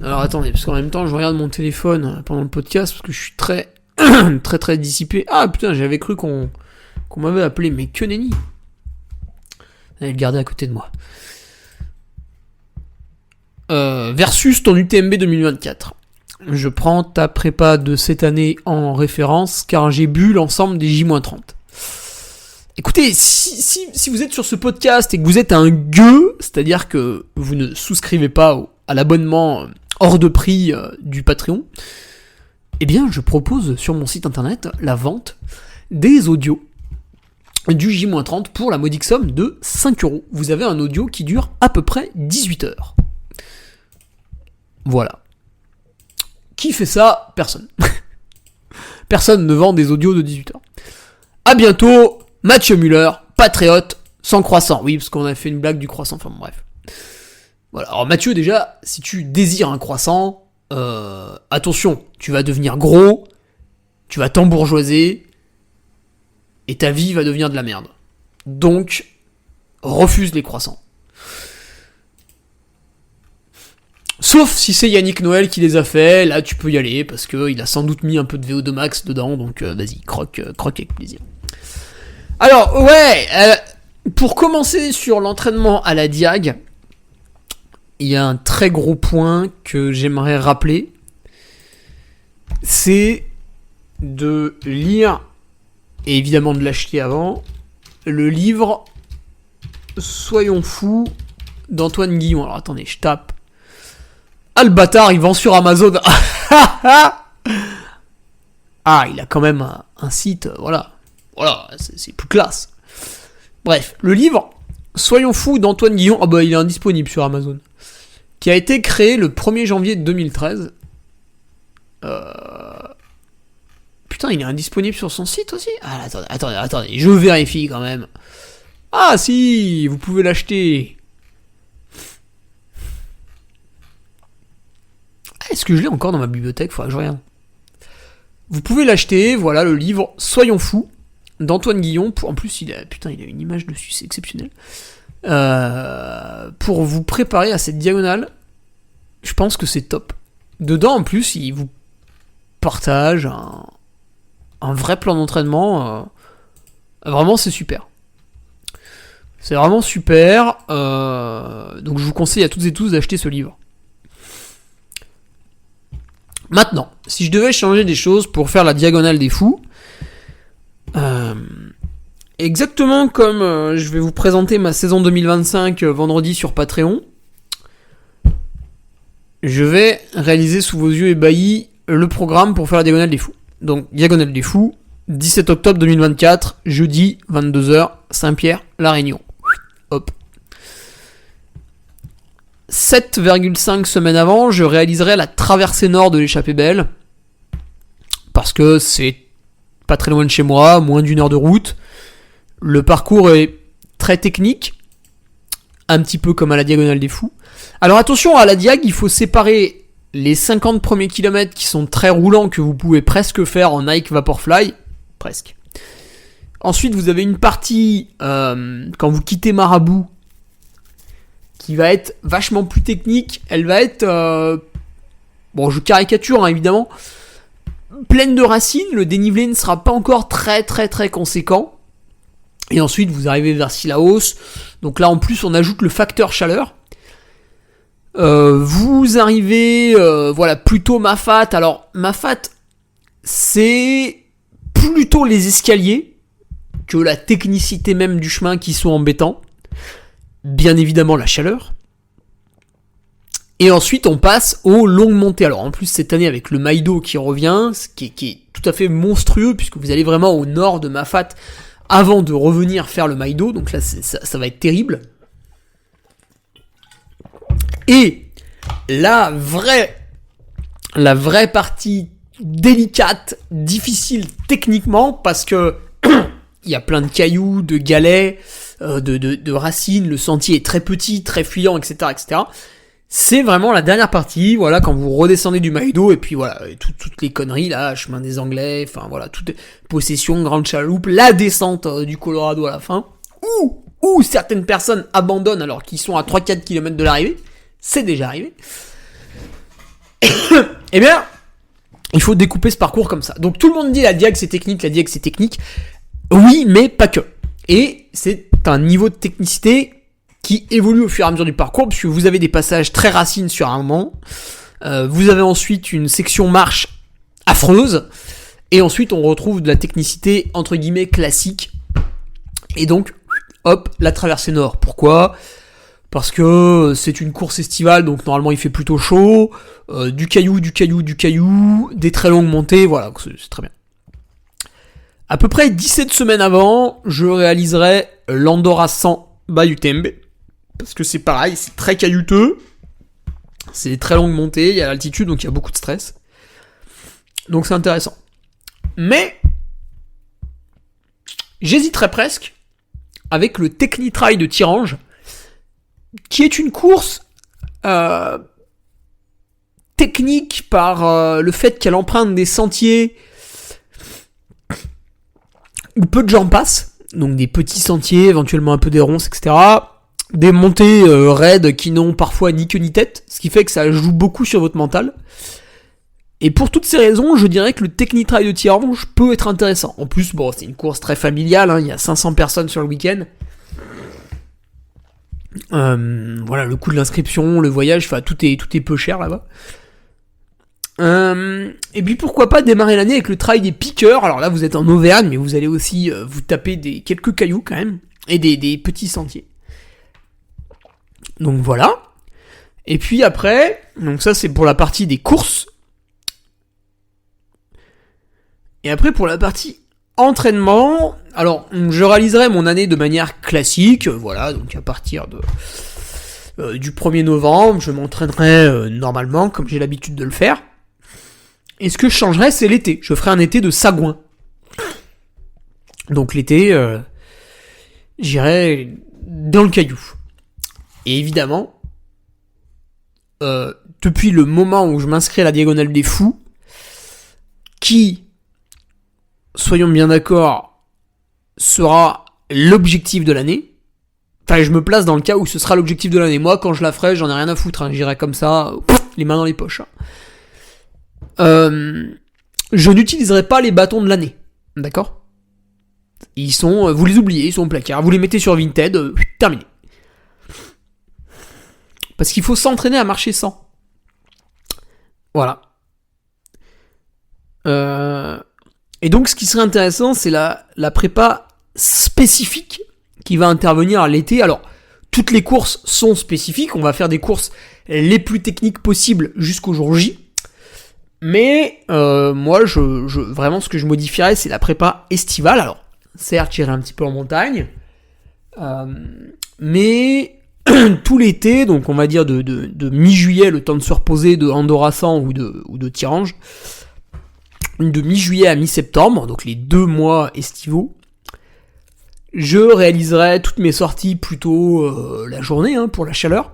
Alors attendez, parce qu'en même temps je regarde mon téléphone pendant le podcast parce que je suis très très dissipé. Ah putain, j'avais cru qu'on m'avait appelé, mais que nenni. Allez le garder à côté de moi. Versus ton UTMB 2024. Je prends ta prépa de cette année en référence car j'ai bu l'ensemble des J-30. Écoutez, si vous êtes sur ce podcast et que vous êtes un gueux, c'est-à-dire que vous ne souscrivez pas à l'abonnement hors de prix du Patreon, eh bien je propose sur mon site internet la vente des audios du J-30 pour la modique somme de 5€. Vous avez un audio qui dure à peu près 18 heures. Voilà. Qui fait ça ? Personne. Personne ne vend des audios de 18 heures. À bientôt, Mathieu Muller, patriote, sans croissant. Oui, parce qu'on a fait une blague du croissant, enfin bref. Voilà. Alors Mathieu, déjà, si tu désires un croissant, attention, tu vas devenir gros, tu vas t'embourgeoiser, et ta vie va devenir de la merde. Donc, refuse les croissants. Sauf si c'est Yannick Noël qui les a fait, là tu peux y aller, parce qu'il a sans doute mis un peu de VO2 max dedans, donc vas-y, croque avec plaisir. Alors, ouais, pour commencer sur l'entraînement à la diag, il y a un très gros point que j'aimerais rappeler, c'est de lire, et évidemment de l'acheter avant, le livre « Soyons fous » d'Antoine Guillon. Alors attendez, je tape. Ah, le bâtard, il vend sur Amazon. Ah, il a quand même un site, voilà. Voilà, c'est plus classe. Bref, le livre Soyons fous d'Antoine Guillon, ah bah il est indisponible sur Amazon, qui a été créé le 1er janvier 2013. Putain, il est indisponible sur son site aussi. Ah, attendez, je vérifie quand même. Ah si, vous pouvez l'acheter. Est-ce que je l'ai encore dans ma bibliothèque ? Faudra que je regarde. Vous pouvez l'acheter, voilà le livre Soyons fous d'Antoine Guillon. En plus, il a une image dessus, c'est exceptionnel. Pour vous préparer à cette diagonale, je pense que c'est top. Dedans, en plus, il vous partage un vrai plan d'entraînement. Vraiment, c'est super. C'est vraiment super. Donc je vous conseille à toutes et tous d'acheter ce livre. Maintenant, si je devais changer des choses pour faire la diagonale des fous, exactement comme je vais vous présenter ma saison 2025 vendredi sur Patreon, je vais réaliser sous vos yeux ébahis le programme pour faire la diagonale des fous. Donc, diagonale des fous, 17 octobre 2024, jeudi, 22h, Saint-Pierre, La Réunion. Hop. 7,5 semaines avant, je réaliserai la traversée nord de l'échappée belle. Parce que c'est pas très loin de chez moi, moins d'1 heure de route. Le parcours est très technique. Un petit peu comme à la diagonale des fous. Alors attention, à la diag, il faut séparer les 50 premiers kilomètres qui sont très roulants, que vous pouvez presque faire en Nike Vaporfly. Presque. Ensuite, vous avez une partie, quand vous quittez Marabout, qui va être vachement plus technique. Elle va être, bon, je caricature, hein, évidemment, pleine de racines. Le dénivelé ne sera pas encore très très très conséquent. Et ensuite, vous arrivez vers Sillaos. Donc là, en plus, on ajoute le facteur chaleur. Vous arrivez, voilà, plutôt Mafat. Alors, Mafat, c'est plutôt les escaliers que la technicité même du chemin qui sont embêtants. Bien évidemment, la chaleur. Et ensuite, on passe aux longues montées. Alors, en plus, cette année, avec le Maïdo qui revient, ce qui est tout à fait monstrueux, puisque vous allez vraiment au nord de Mafat avant de revenir faire le Maïdo. Donc là, ça va être terrible. Et la vraie partie délicate, difficile techniquement, parce que il y a plein de cailloux, de galets, de racines, le sentier est très petit, très fuyant, etc., etc. C'est vraiment la dernière partie, voilà, quand vous redescendez du Maïdo, et puis voilà, toutes les conneries, là, chemin des Anglais, enfin voilà, toute possession, grande chaloupe, la descente du Colorado à la fin, où certaines personnes abandonnent alors qu'ils sont à 3-4 km de l'arrivée, c'est déjà arrivé. Eh bien, il faut découper ce parcours comme ça. Donc tout le monde dit la diag c'est technique. Oui, mais pas que. Et c'est un niveau de technicité qui évolue au fur et à mesure du parcours, puisque vous avez des passages très racines sur un moment, vous avez ensuite une section marche affreuse, et ensuite on retrouve de la technicité entre guillemets classique, et donc, hop, la traversée nord. Pourquoi ? Parce que c'est une course estivale, donc normalement il fait plutôt chaud, du caillou, des très longues montées, voilà, c'est très bien. À peu près 17 semaines avant, je réaliserai l'Andorra 100 Bayutembe, parce que c'est pareil, c'est très caillouteux, c'est des très longues montées, il y a l'altitude, donc il y a beaucoup de stress. Donc c'est intéressant. Mais, j'hésiterais presque avec le Technitrail de Thirange, qui est une course technique par le fait qu'elle emprunte des sentiers où peu de gens passent, donc des petits sentiers, éventuellement un peu des ronces, etc. Des montées raides qui n'ont parfois ni queue ni tête, ce qui fait que ça joue beaucoup sur votre mental. Et pour toutes ces raisons, je dirais que le Technitrail de Thirange peut être intéressant. En plus, bon, c'est une course très familiale, hein, il y a 500 personnes sur le week-end. Voilà, le coût de l'inscription, le voyage, enfin tout est peu cher là-bas. Et puis pourquoi pas démarrer l'année avec le trail des piqueurs. Alors là vous êtes en Auvergne, mais vous allez aussi vous taper quelques cailloux quand même, et des petits sentiers. Donc voilà. Et puis après, donc ça c'est pour la partie des courses. Et après pour la partie entraînement, alors je réaliserai mon année de manière classique, voilà, donc à partir du 1er novembre, je m'entraînerai normalement, comme j'ai l'habitude de le faire. Et ce que je changerai, c'est l'été. Je ferai un été de sagouin. Donc l'été, j'irai dans le caillou. Et évidemment, depuis le moment où je m'inscris à la diagonale des fous, qui, soyons bien d'accord, sera l'objectif de l'année. Enfin, je me place dans le cas où ce sera l'objectif de l'année. Moi, quand je la ferai, j'en ai rien à foutre. Hein. J'irai comme ça, les mains dans les poches. Je n'utiliserai pas les bâtons de l'année. D'accord ? Vous les oubliez, ils sont au placard. Vous les mettez sur Vinted, terminé. Parce qu'il faut s'entraîner à marcher sans. Voilà. Et donc, ce qui serait intéressant, c'est la prépa spécifique qui va intervenir à l'été. Alors, toutes les courses sont spécifiques. On va faire des courses les plus techniques possibles jusqu'au jour J. Mais moi, vraiment, ce que je modifierais, c'est la prépa estivale. Alors, certes, j'irai un petit peu en montagne. Mais tout l'été, donc on va dire de mi-juillet, le temps de se reposer de Andorra 100 ou de Tirange, de mi-juillet à mi-septembre, donc les 2 mois estivaux, je réaliserai toutes mes sorties plutôt la journée, pour la chaleur,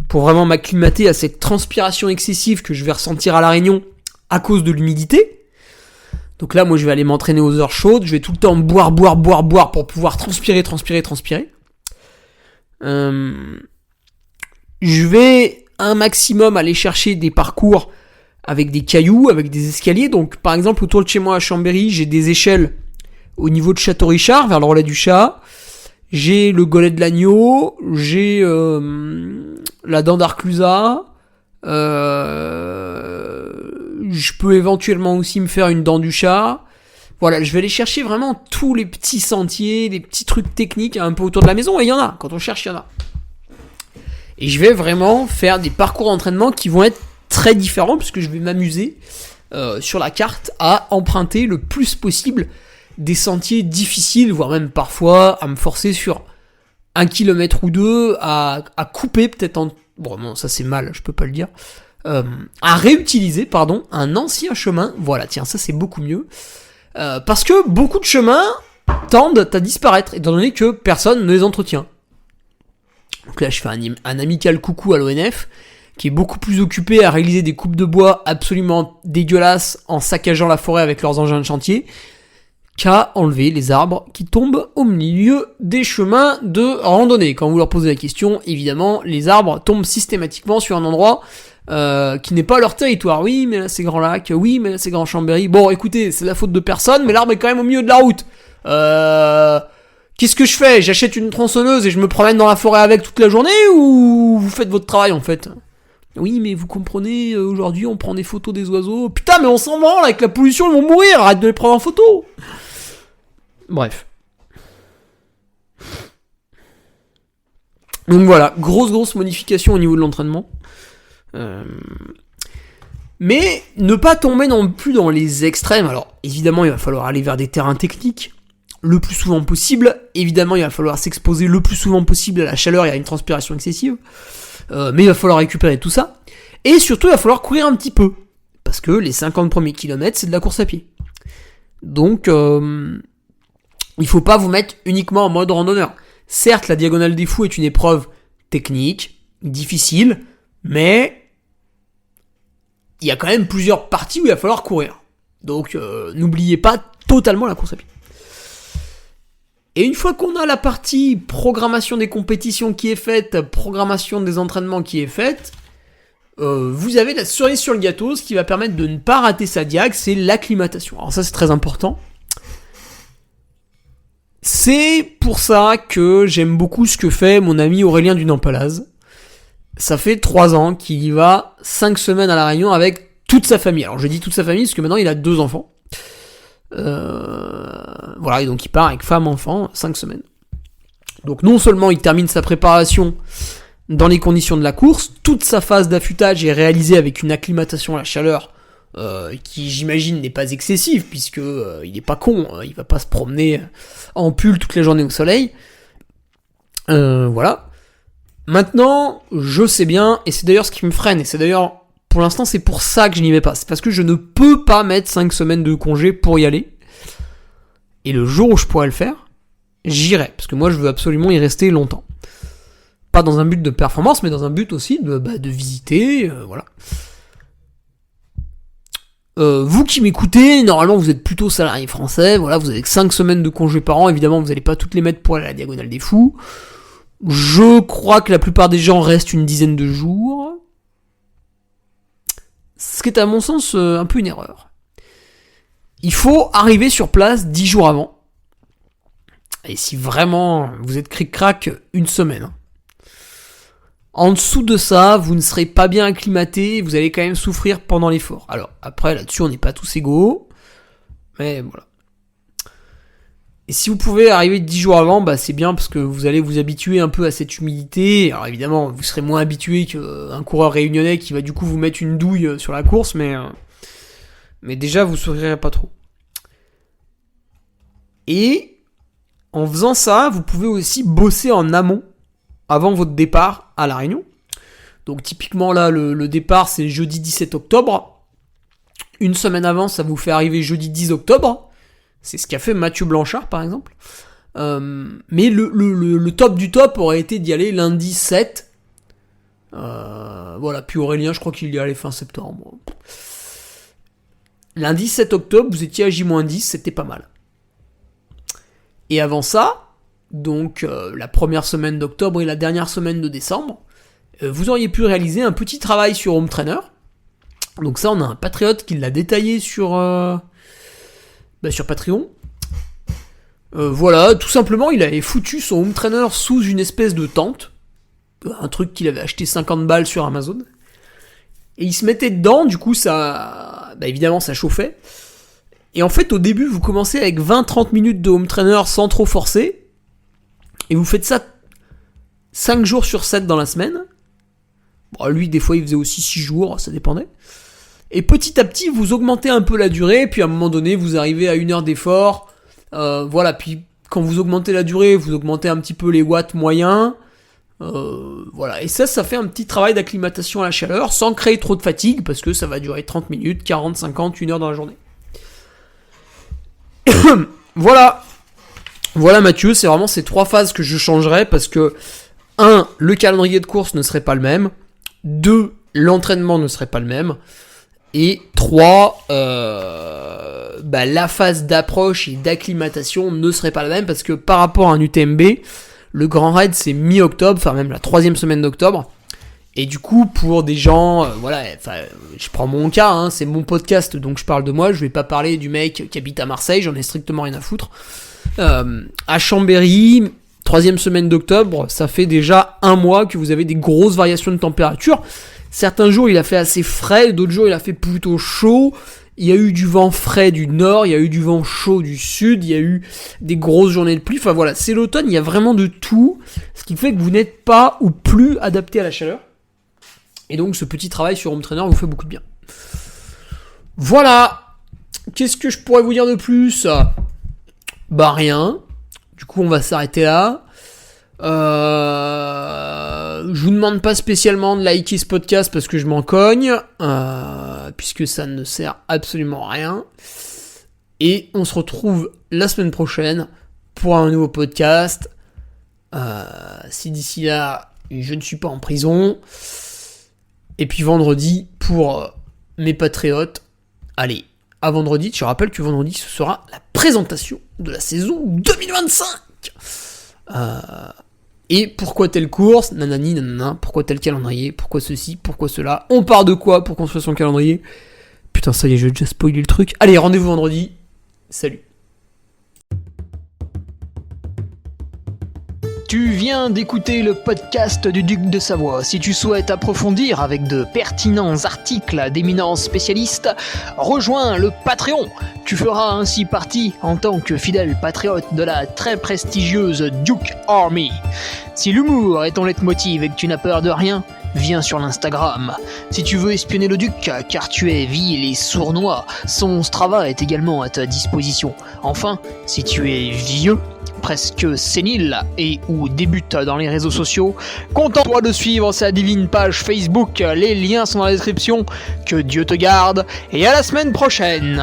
pour vraiment m'acclimater à cette transpiration excessive que je vais ressentir à La Réunion à cause de l'humidité. Donc là, moi, je vais aller m'entraîner aux heures chaudes, je vais tout le temps boire pour pouvoir transpirer. Je vais un maximum aller chercher des parcours avec des cailloux, avec des escaliers. Donc par exemple autour de chez moi à Chambéry, j'ai des échelles au niveau de Château-Richard, vers le relais du Chat. J'ai le Gollet de l'Agneau, j'ai la Dent d'Arclusa. Je peux éventuellement aussi me faire une Dent du Chat. Voilà, je vais aller chercher vraiment tous les petits sentiers, les petits trucs techniques un peu autour de la maison, et il y en a, quand on cherche, il y en a. Et je vais vraiment faire des parcours d'entraînement qui vont être très différents, puisque je vais m'amuser sur la carte à emprunter le plus possible des sentiers difficiles, voire même parfois à me forcer sur 1 kilomètre ou 2, à couper peut-être en... Bon, non, ça c'est mal, je peux pas le dire. À réutiliser, un ancien chemin. Voilà, tiens, ça c'est beaucoup mieux. Parce que beaucoup de chemins tendent à disparaître, étant donné que personne ne les entretient. Donc là, je fais un amical coucou à l'ONF, qui est beaucoup plus occupé à réaliser des coupes de bois absolument dégueulasses en saccageant la forêt avec leurs engins de chantier, qu'à enlever les arbres qui tombent au milieu des chemins de randonnée. Quand vous leur posez la question, évidemment, les arbres tombent systématiquement sur un endroit qui n'est pas leur territoire. Oui, mais là c'est Grand Lac, oui, mais là c'est Grand Chambéry. Bon, écoutez, c'est la faute de personne, mais l'arbre est quand même au milieu de la route. Qu'est-ce que je fais ? J'achète une tronçonneuse et je me promène dans la forêt avec toute la journée, ou vous faites votre travail en fait ? Oui, mais vous comprenez, aujourd'hui on prend des photos des oiseaux. Putain, mais on s'en branle, avec la pollution ils vont mourir, arrête de les prendre en photo. Bref. Donc voilà, grosse modification au niveau de l'entraînement. Mais ne pas tomber non plus dans les extrêmes. Alors évidemment il va falloir aller vers des terrains techniques le plus souvent possible. Évidemment il va falloir s'exposer le plus souvent possible à la chaleur et à une transpiration excessive. Mais il va falloir récupérer tout ça. Et surtout il va falloir courir un petit peu. Parce que les 50 premiers kilomètres c'est de la course à pied. Donc il faut pas vous mettre uniquement en mode randonneur. Certes la Diagonale des Fous est une épreuve technique, difficile, mais il y a quand même plusieurs parties où il va falloir courir. Donc n'oubliez pas totalement la course à pied. Et une fois qu'on a la partie programmation des compétitions qui est faite, programmation des entraînements qui est faite, vous avez la cerise sur le gâteau, ce qui va permettre de ne pas rater sa diag, c'est l'acclimatation. Alors ça c'est très important. C'est pour ça que j'aime beaucoup ce que fait mon ami Aurélien du Nampalaz. Ça fait 3 ans qu'il y va 5 semaines à La Réunion avec toute sa famille. Alors je dis toute sa famille parce que maintenant il a 2 enfants. Voilà, et donc il part avec femme, enfant, 5 semaines. Donc non seulement il termine sa préparation dans les conditions de la course, toute sa phase d'affûtage est réalisée avec une acclimatation à la chaleur qui j'imagine n'est pas excessive, puisque il n'est pas con, il va pas se promener en pull toute la journée au soleil. Voilà. Maintenant, je sais bien, et c'est d'ailleurs ce qui me freine, et c'est d'ailleurs, pour l'instant, c'est pour ça que je n'y vais pas. C'est parce que je ne peux pas mettre 5 semaines de congé pour y aller. Et le jour où je pourrais le faire, j'irai. Parce que moi, je veux absolument y rester longtemps. Pas dans un but de performance, mais dans un but aussi de visiter, voilà. Vous qui m'écoutez, normalement, vous êtes plutôt salarié français, voilà, vous avez 5 semaines de congé par an, évidemment, vous n'allez pas toutes les mettre pour aller à la Diagonale des Fous. Je crois que la plupart des gens restent une dizaine de jours. Ce qui est à mon sens un peu une erreur. il faut arriver sur place 10 jours avant. Et si vraiment vous êtes cric-crac, une semaine. Hein. En dessous de ça, vous ne serez pas bien acclimaté, vous allez quand même souffrir pendant l'effort. Alors, après, là-dessus, on n'est pas tous égaux, mais voilà. Et si vous pouvez arriver 10 jours avant, bah c'est bien parce que vous allez vous habituer un peu à cette humidité. Alors évidemment, vous serez moins habitué qu'un coureur réunionnais qui va du coup vous mettre une douille sur la course, mais déjà, vous souffrirez pas trop. Et en faisant ça, vous pouvez aussi bosser en amont avant votre départ à La Réunion. Donc typiquement là, le départ c'est jeudi 17 octobre. Une semaine avant, ça vous fait arriver jeudi 10 octobre. C'est ce qu'a fait Mathieu Blanchard par exemple. Mais le top du top aurait été d'y aller lundi 7. Voilà, puis Aurélien, je crois qu'il y allait fin septembre. Lundi 7 octobre, vous étiez à J-10, c'était pas mal. Et avant ça, donc la première semaine d'octobre et la dernière semaine de décembre, vous auriez pu réaliser un petit travail sur Home Trainer. Donc ça, on a un patriote qui l'a détaillé sur Patreon. Voilà, tout simplement, il avait foutu son Home Trainer sous une espèce de tente, un truc qu'il avait acheté 50 balles sur Amazon, et il se mettait dedans, du coup ça, évidemment ça chauffait. Et en fait, au début, vous commencez avec 20-30 minutes de Home Trainer sans trop forcer, et vous faites ça 5 jours sur 7 dans la semaine. Bon, lui, des fois, il faisait aussi 6 jours, ça dépendait. Et petit à petit, vous augmentez un peu la durée, puis à un moment donné, vous arrivez à 1 heure d'effort. Voilà, puis quand vous augmentez la durée, vous augmentez un petit peu les watts moyens. Voilà, et ça fait un petit travail d'acclimatation à la chaleur, sans créer trop de fatigue, parce que ça va durer 30 minutes, 40, 50, 1 heure dans la journée. Voilà Mathieu, c'est vraiment ces 3 phases que je changerais, parce que 1. Le calendrier de course ne serait pas le même. 2. L'entraînement ne serait pas le même. Et 3. La phase d'approche et d'acclimatation ne serait pas la même, parce que par rapport à un UTMB, le Grand Raid c'est mi-octobre, enfin même la 3e semaine d'octobre. Et du coup, pour des gens, je prends mon cas, hein, c'est mon podcast, donc je parle de moi, je vais pas parler du mec qui habite à Marseille, j'en ai strictement rien à foutre. À Chambéry, 3e semaine d'octobre, ça fait déjà 1 mois que vous avez des grosses variations de température. Certains jours, il a fait assez frais, d'autres jours, il a fait plutôt chaud. Il y a eu du vent frais du nord, il y a eu du vent chaud du sud, il y a eu des grosses journées de pluie. Enfin voilà, c'est l'automne, il y a vraiment de tout, ce qui fait que vous n'êtes pas ou plus adapté à la chaleur. Et donc ce petit travail sur Home Trainer vous fait beaucoup de bien. Voilà. Qu'est-ce que je pourrais vous dire de plus ? Bah rien. Du coup on va s'arrêter là. Je vous demande pas spécialement de liker ce podcast parce que je m'en cogne, puisque ça ne sert absolument à rien. Et on se retrouve la semaine prochaine pour un nouveau podcast. Si d'ici là je ne suis pas en prison. Et puis vendredi pour mes patriotes. Allez, à vendredi. Je rappelle que vendredi ce sera la présentation de la saison 2025. Et pourquoi telle course, nanani, nanana, pourquoi tel calendrier, pourquoi ceci, pourquoi cela, on part de quoi pour construire son calendrier. Putain, ça y est, j'ai déjà spoilé le truc. Allez, rendez-vous vendredi. Salut. Tu viens d'écouter le podcast du Duc de Savoie. Si tu souhaites approfondir avec de pertinents articles d'éminents spécialistes, rejoins le Patreon. Tu feras ainsi partie en tant que fidèle patriote de la très prestigieuse Duke Army. Si l'humour est ton leitmotiv et que tu n'as peur de rien, viens sur l'Instagram. Si tu veux espionner le Duc, car tu es vil et sournois, son Strava est également à ta disposition. Enfin, si tu es vieux, presque sénile et ou débute dans les réseaux sociaux, contente-toi de suivre sa divine page Facebook, les liens sont dans la description. Que Dieu te garde et à la semaine prochaine.